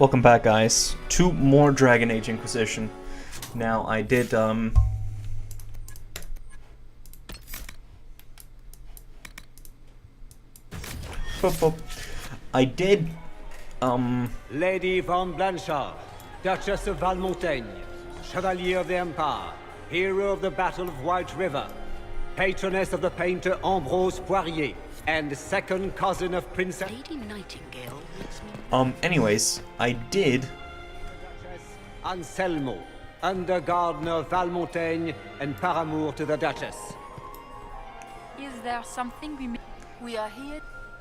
Welcome back, guys, to more Dragon Age Inquisition. Now, I did, Lady von Blanchard, Duchess of Valmontaigne, Chevalier of the Empire, hero of the Battle of White River, patroness of the painter Ambrose Poirier, and second cousin of Princess Lady Nightingale lets me... anyways, I did... Duchess Anselmo, under gardener of Valmontaigne and paramour to the Duchess. Is there something we are here?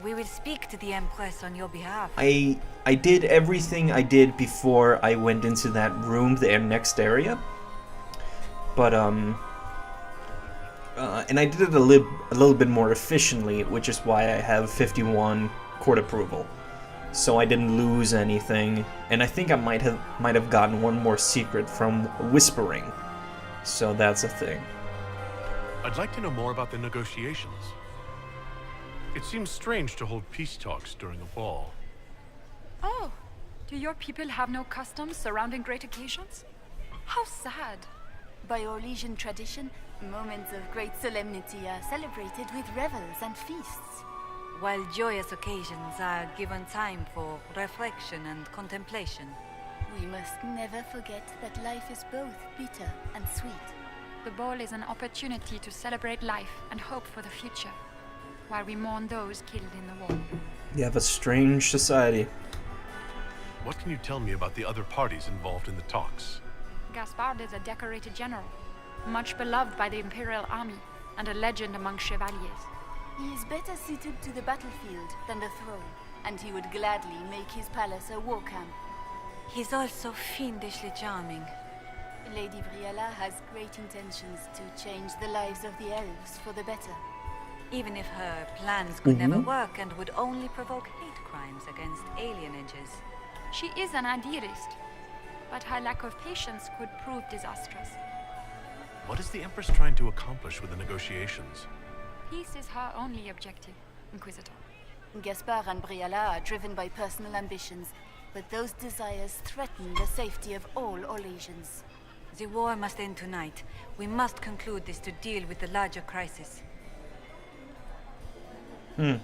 We will speak to the Empress on your behalf. I did everything I did before I went into that room, the next area. But, and I did it a little bit more efficiently, which is why I have 51 court approval. So I didn't lose anything, and I think I might have gotten one more secret from whispering. So that's a thing. I'd like to know more about the negotiations. It seems strange to hold peace talks during a ball. Oh, do your people have no customs surrounding great occasions? How sad. By Orlesian tradition, moments of great solemnity are celebrated with revels and feasts. While joyous occasions are given time for reflection and contemplation. We must never forget that life is both bitter and sweet. The ball is an opportunity to celebrate life and hope for the future, while we mourn those killed in the war. You have a strange society. What can you tell me about the other parties involved in the talks? Gaspard is a decorated general, much beloved by the Imperial Army, and a legend among chevaliers. He is better suited to the battlefield than the throne, and he would gladly make his palace a war camp. He's also fiendishly charming. Lady Briola has great intentions to change the lives of the elves for the better. Even if her plans could never work and would only provoke hate crimes against alienages. She is an idealist, but her lack of patience could prove disastrous. What is the Empress trying to accomplish with the negotiations? Peace is her only objective, Inquisitor. Gaspard and Briola are driven by personal ambitions, but those desires threaten the safety of all Orlesians. The war must end tonight. We must conclude this to deal with the larger crisis. Did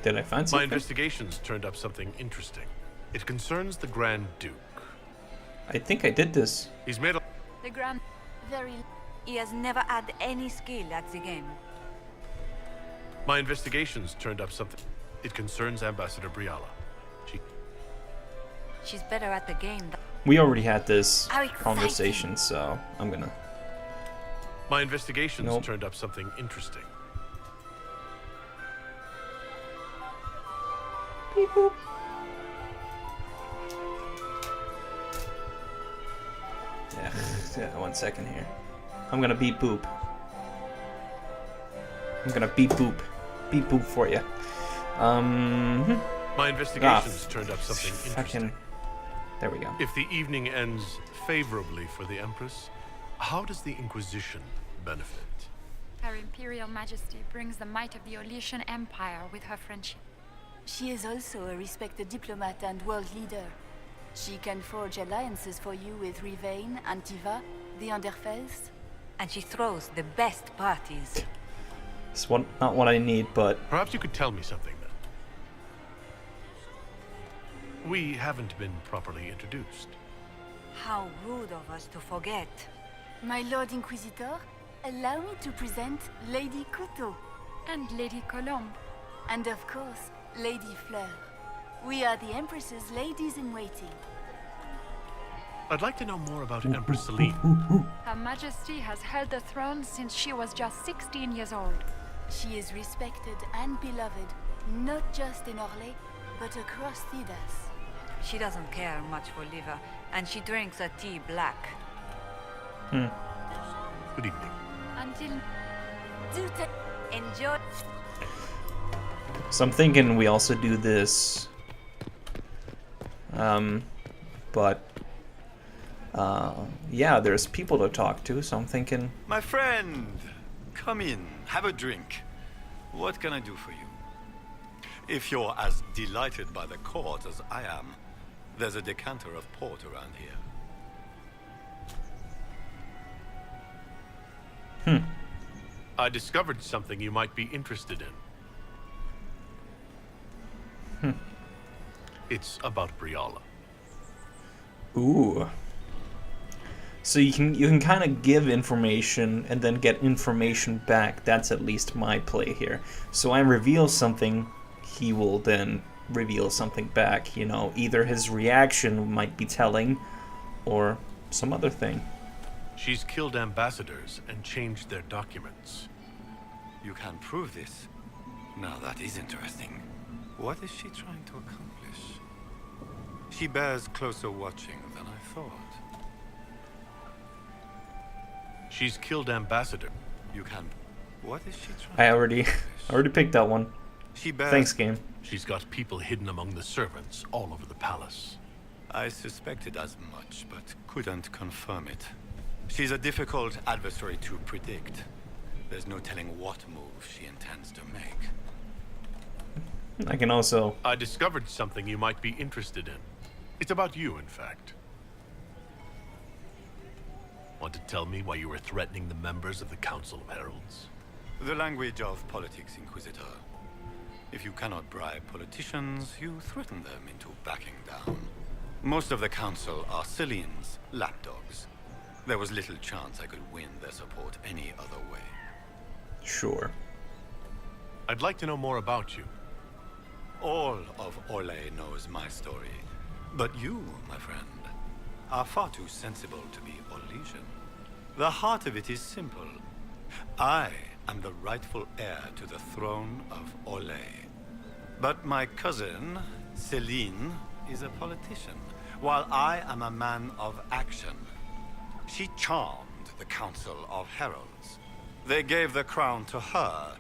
I find something? My investigations turned up something interesting. It concerns the Grand Duke. I think I did this. He's made a... The Grand... Very... He has never had any skill at the game. My investigations turned up something. It concerns Ambassador Briola. She's better at the game than... We already had this How exciting. conversation, so I'm gonna... My investigations Nope. turned up something interesting. Beep boop. Yeah, 1 second here. I'm gonna beep boop. I'm gonna beep boop. Beep boop for you. My investigations turned up something interesting. There we go. If the evening ends favorably for the Empress, how does the Inquisition benefit? Her Imperial Majesty brings the might of the Orlesian Empire with her friendship. She is also a respected diplomat and world leader. She can forge alliances for you with Rivain, Antiva, the Underfells. and she throws the best parties. It's not what I need, but... Perhaps you could tell me something, then. We haven't been properly introduced. How rude of us to forget. My Lord Inquisitor, allow me to present Lady Couteau. And Lady Colombe. And of course, Lady Fleur. We are the Empress's ladies-in-waiting. I'd like to know more about Empress Celine. Her Majesty has held the throne since she was just 16 years old. She is respected and beloved, not just in Orlais, but across Thedas. She doesn't care much for liver, and she drinks her tea black. Good evening. Until... Do Enjoy. So I'm thinking we also do this. Yeah, there's people to talk to, so I'm thinking... My friend, come in, have a drink. What can I do for you? If you're as delighted by the court as I am, There's a decanter of port around here. I discovered something you might be interested in. It's about Briola. Ooh. So you can kind of give information and then get information back. That's at least my play here. So I reveal something, he will then reveal something back. You know, either his reaction might be telling, or some other thing. She's killed ambassadors and changed their documents. You can prove this? Now that is interesting. What is she trying to accomplish? She bears closer watching than I thought. She's killed ambassador. You can... What is she trying I to already accomplish? picked that one. She bears... Thanks, game. She's got people hidden among the servants all over the palace. I suspected as much, but couldn't confirm it. She's a difficult adversary to predict. There's no telling what move she intends to make. I can also... I discovered something you might be interested in. It's about you, in fact. Want to tell me why you were threatening the members of the Council of Heralds? The language of politics, Inquisitor. If you cannot bribe politicians, you threaten them into backing down. Most of the Council are Celine's lapdogs. There was little chance I could win their support any other way. Sure. I'd like to know more about you. All of Orlais knows my story. But you, my friend, are far too sensible to be Orlesian. The heart of it is simple. I am the rightful heir to the throne of Orlais. But my cousin, Celine, is a politician, while I am a man of action. She charmed the Council of Heralds. They gave the crown to her,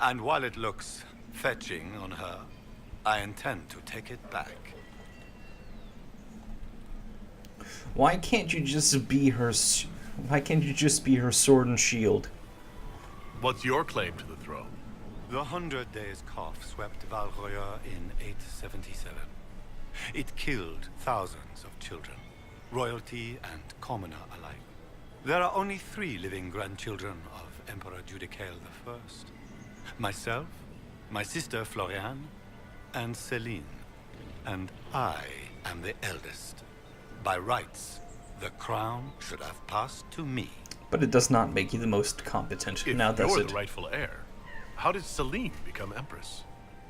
and while it looks fetching on her, I intend to take it back. Why can't you just be her... Why can't you just be her sword and shield? What's your claim to the throne? The 100 Days Cough swept Valroya in 877. It killed thousands of children, royalty and commoner alike. There are only 3 living grandchildren of Emperor Judicael I. Myself, my sister Floriane, and Celine. And I am the eldest. By rights, the crown should have passed to me. But it does not make you the most competent. If Now does you're it? the rightful heir, how did Celine become Empress?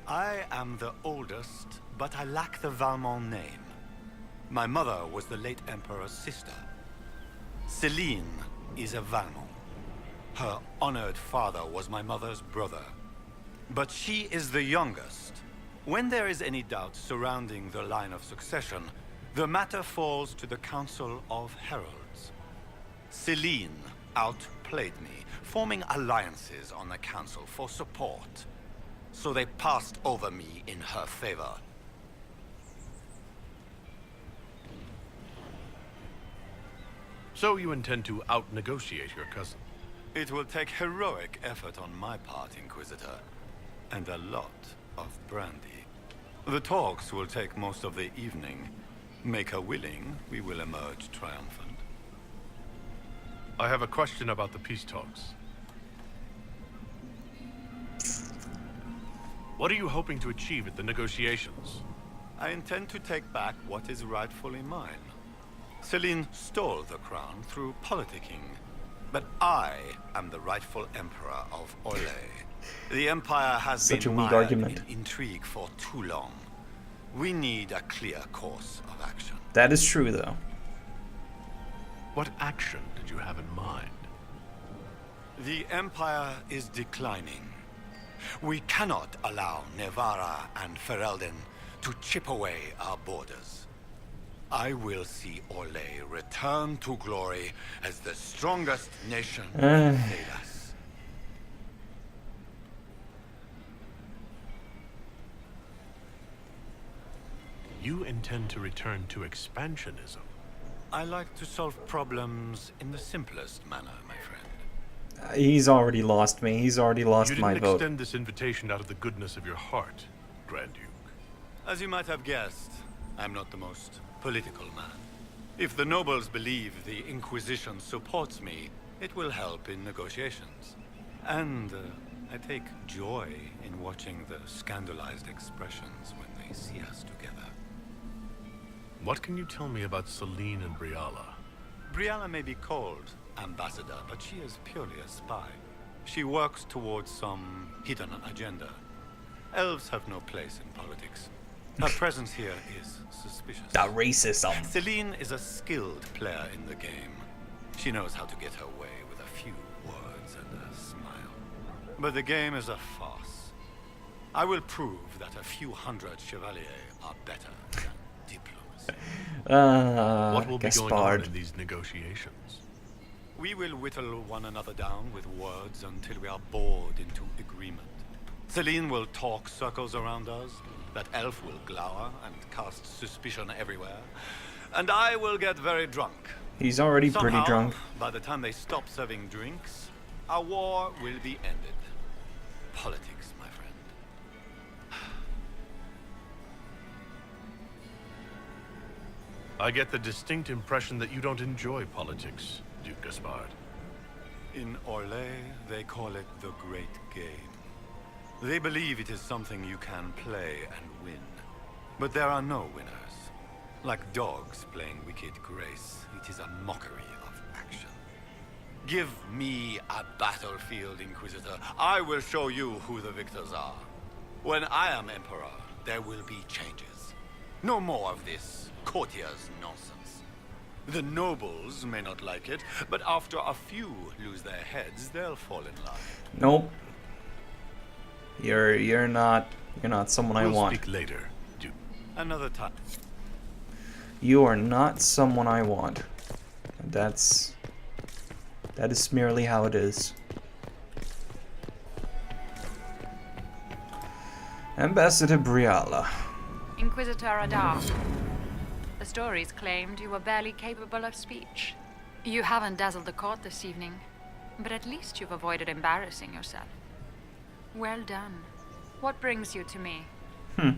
I am the oldest, but I lack the Valmont name. My mother was the late Emperor's sister. Celine is a Valmont. Her honored father was my mother's brother. But she is the youngest. When there is any doubt surrounding the line of succession, the matter falls to the Council of Heralds. Celine outplayed me, forming alliances on the Council for support. So they passed over me in her favor. So you intend to out-negotiate your cousin? It will take heroic effort on my part, Inquisitor, and a lot of brandy. The talks will take most of the evening. Make her willing, we will emerge triumphant. I have a question about the peace talks. What are you hoping to achieve at the negotiations? I intend to take back what is rightfully mine. Celine stole the crown through politicking, but I am the rightful emperor of Orlais. The Empire has Such been a weak mired argument. in intrigue for too long. We need a clear course of action. That is true, though. What action did you have in mind? The Empire is declining. We cannot allow Nevarra and Ferelden to chip away our borders. I will see Orlais return to glory as the strongest nation of Thedas. You intend to return to expansionism? I like to solve problems in the simplest manner, my friend. He's already lost me. He's already lost You my didn't vote. extend this invitation out of the goodness of your heart, Grand Duke. As you might have guessed, I'm not the most political man. If the nobles believe the Inquisition supports me, it will help in negotiations. And I take joy in watching the scandalized expressions when they see us together. What can you tell me about Celine and Briola? Briola may be called ambassador, but she is purely a spy. She works towards some hidden agenda. Elves have no place in politics. Her presence here is suspicious. That racism. Celine is a skilled player in the game. She knows how to get her way with a few words and a smile. But the game is a farce. I will prove that a few hundred chevaliers are better than diplomacy. What will be going on Gaspard. in these negotiations? We will whittle one another down with words until we are bored into agreement. Celine will talk circles around us. That elf will glower and cast suspicion everywhere. And I will get very drunk. He's already pretty Somehow, drunk. by the time they stop serving drinks, our war will be ended. Politics, my friend. I get the distinct impression that you don't enjoy politics, Duke Gaspard. In Orlais, they call it the Great Game. They believe it is something you can play and win. But there are no winners. Like dogs playing wicked grace, it is a mockery of action. Give me a battlefield, Inquisitor. I will show you who the victors are. When I am Emperor, there will be changes. No more of this courtier's nonsense. The nobles may not like it, but after a few lose their heads, they'll fall in love. Nope. You're not someone I We'll want. speak later, Duke. Another time. You are not someone I want. That is merely how it is. Ambassador Briola. Inquisitor Adar. The stories claimed you were barely capable of speech. You haven't dazzled the court this evening, but at least you've avoided embarrassing yourself. Well done. What brings you to me? I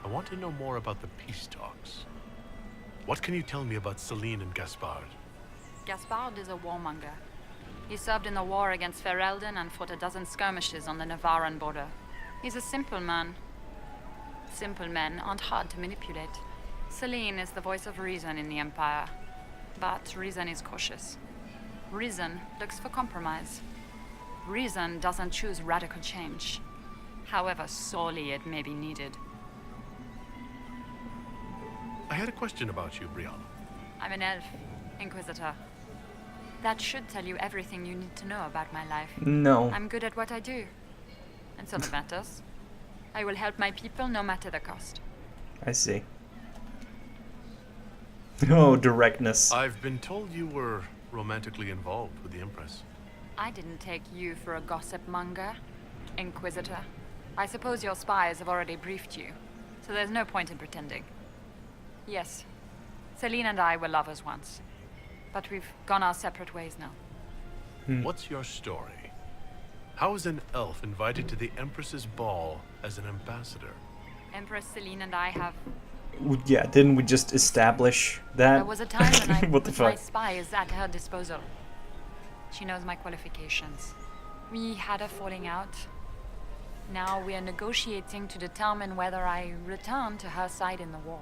want to know more about the peace talks. What can you tell me about Celine and Gaspard? Gaspard is a warmonger. He served in the war against Ferelden and fought a dozen skirmishes on the Navarran border. He's a simple man. Simple men aren't hard to manipulate. Celine is the voice of reason in the Empire, but reason is cautious. Reason looks for compromise. Reason doesn't choose radical change, however sorely it may be needed. I had a question about you, Briola. I'm an elf, Inquisitor. That should tell you everything you need to know about my life. No. I'm good at what I do. And so that matters. I will help my people no matter the cost. I see. Oh, directness. I've been told you were romantically involved with the Empress. I didn't take you for a gossip monger, Inquisitor. I suppose your spies have already briefed you, so there's no point in pretending. Yes, Celine and I were lovers once, but we've gone our separate ways now. What's your story? How is an elf invited to the Empress's ball as an ambassador? Empress Celine and I have... Yeah, didn't we just establish that? There was a time when I What the put my fuck? spies at her disposal. She knows my qualifications. We had a falling out. Now we are negotiating to determine whether I return to her side in the war.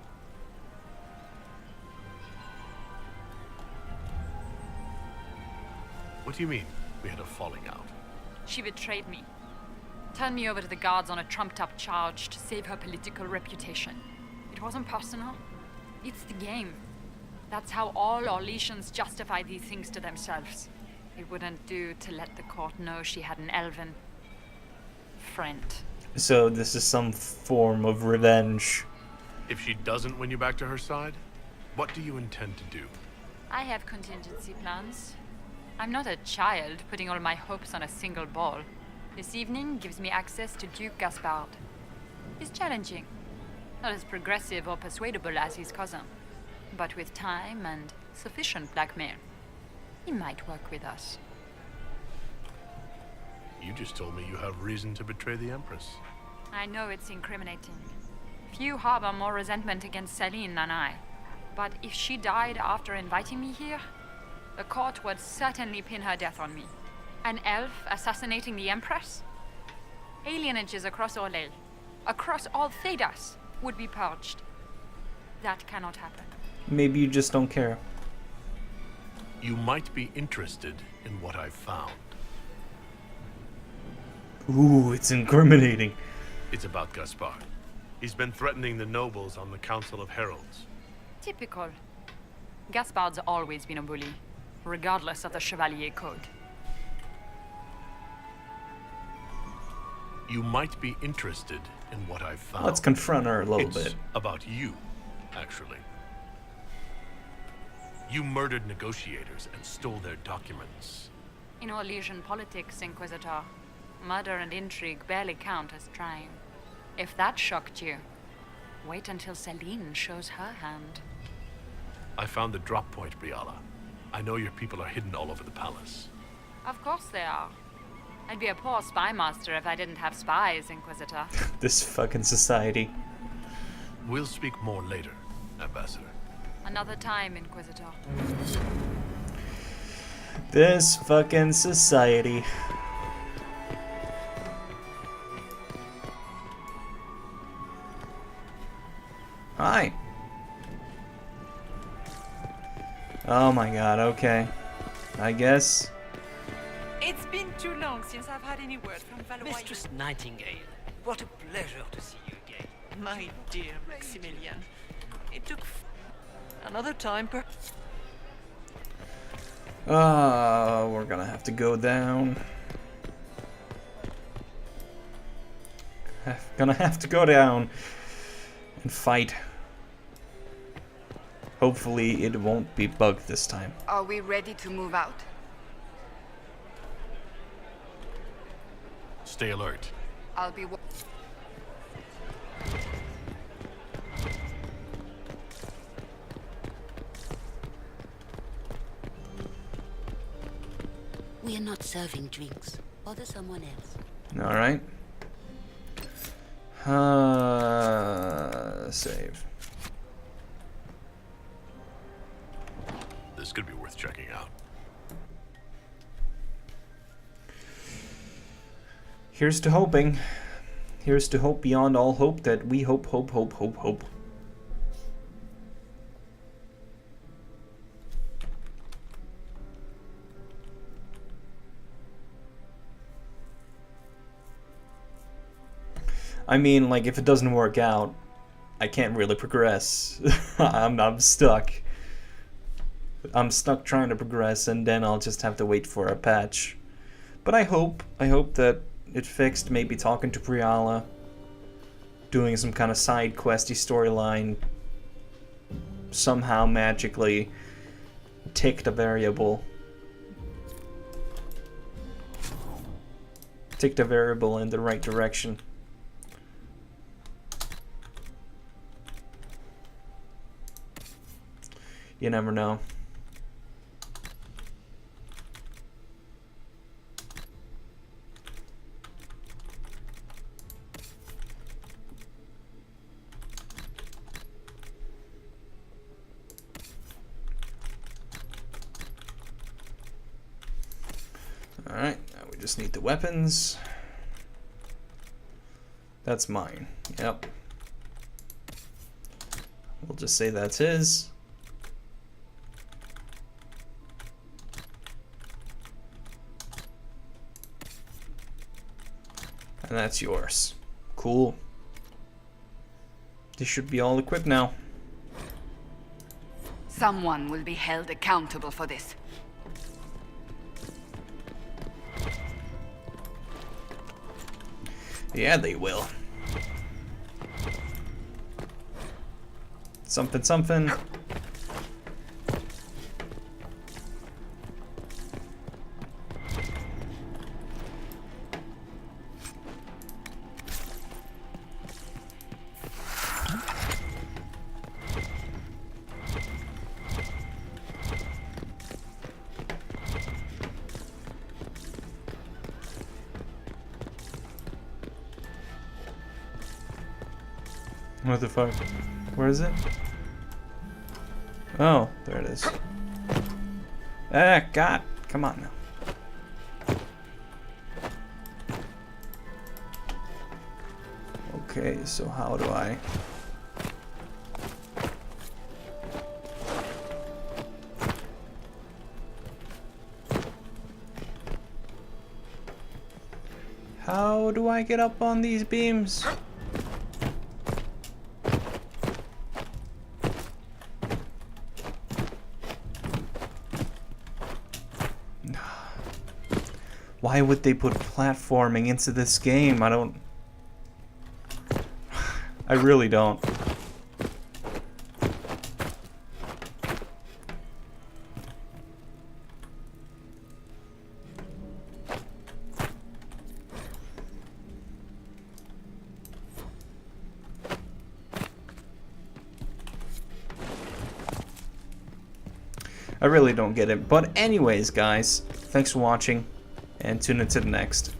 What do you mean, we had a falling out? She betrayed me. Turned me over to the guards on a trumped-up charge to save her political reputation. It wasn't personal. It's the game. That's how all Orlesians justify these things to themselves. It wouldn't do to let the court know she had an elven friend. So this is some form of revenge. If she doesn't win you back to her side, what do you intend to do? I have contingency plans. I'm not a child putting all my hopes on a single ball. This evening gives me access to Duke Gaspard. He's challenging. Not as progressive or persuadable as his cousin. But with time and sufficient blackmail, he might work with us. You just told me you have reason to betray the Empress. I know it's incriminating. Few harbor more resentment against Celine than I. But if she died after inviting me here, the court would certainly pin her death on me. An elf assassinating the Empress? Alienages across Orlais, across all Thedas, would be purged. That cannot happen. Maybe you just don't care. You might be interested in what I've found. Ooh, it's incriminating. It's about Gaspard. He's been threatening the nobles on the Council of Heralds. Typical. Gaspard's always been a bully, regardless of the Chevalier Code. You might be interested in what I've found. Let's confront her a little It's bit. about you, actually. You murdered negotiators and stole their documents. In Orlesian politics, Inquisitor, murder and intrigue barely count as trying. If that shocked you, wait until Celine shows her hand. I found the drop point, Briola. I know your people are hidden all over the palace. Of course they are. I'd be a poor spy master if I didn't have spies, Inquisitor. This fucking society. We'll speak more later, Ambassador. Another time, Inquisitor. This fucking society. Hi. Oh my god, okay. I guess. It's been too long since I've had any word from Valois. Mistress Nightingale, what a pleasure to see you again. My dear Maximilian, it took another time per... We're gonna have to go down. Gonna have to go down and fight. Hopefully it won't be bugged this time. Are we ready to move out? Stay alert. I'll be... We are not serving drinks. Bother someone else. Alright. Save. This could be worth checking out. Here's to hoping. Here's to hope beyond all hope that we hope. I mean, like, if it doesn't work out, I can't really progress. I'm stuck. I'm stuck trying to progress, and then I'll just have to wait for a patch. But I hope that it fixed, maybe talking to Briola, doing some kind of side questy storyline, somehow magically ticked a variable. Ticked a variable in the right direction. You never know. Alright, now we just need the weapons. That's mine. Yep. We'll just say that's his. And that's yours. Cool. This should be all equipped now. Someone will be held accountable for this. Yeah, they will. Something, something. What the fuck? Where is it? Oh, there it is. Ah, God. Come on now. Okay, so how do I... How do I get up on these beams? Why would they put platforming into this game? I don't... I really don't. I really don't get it. But anyways, guys, thanks for watching, and tune into the next.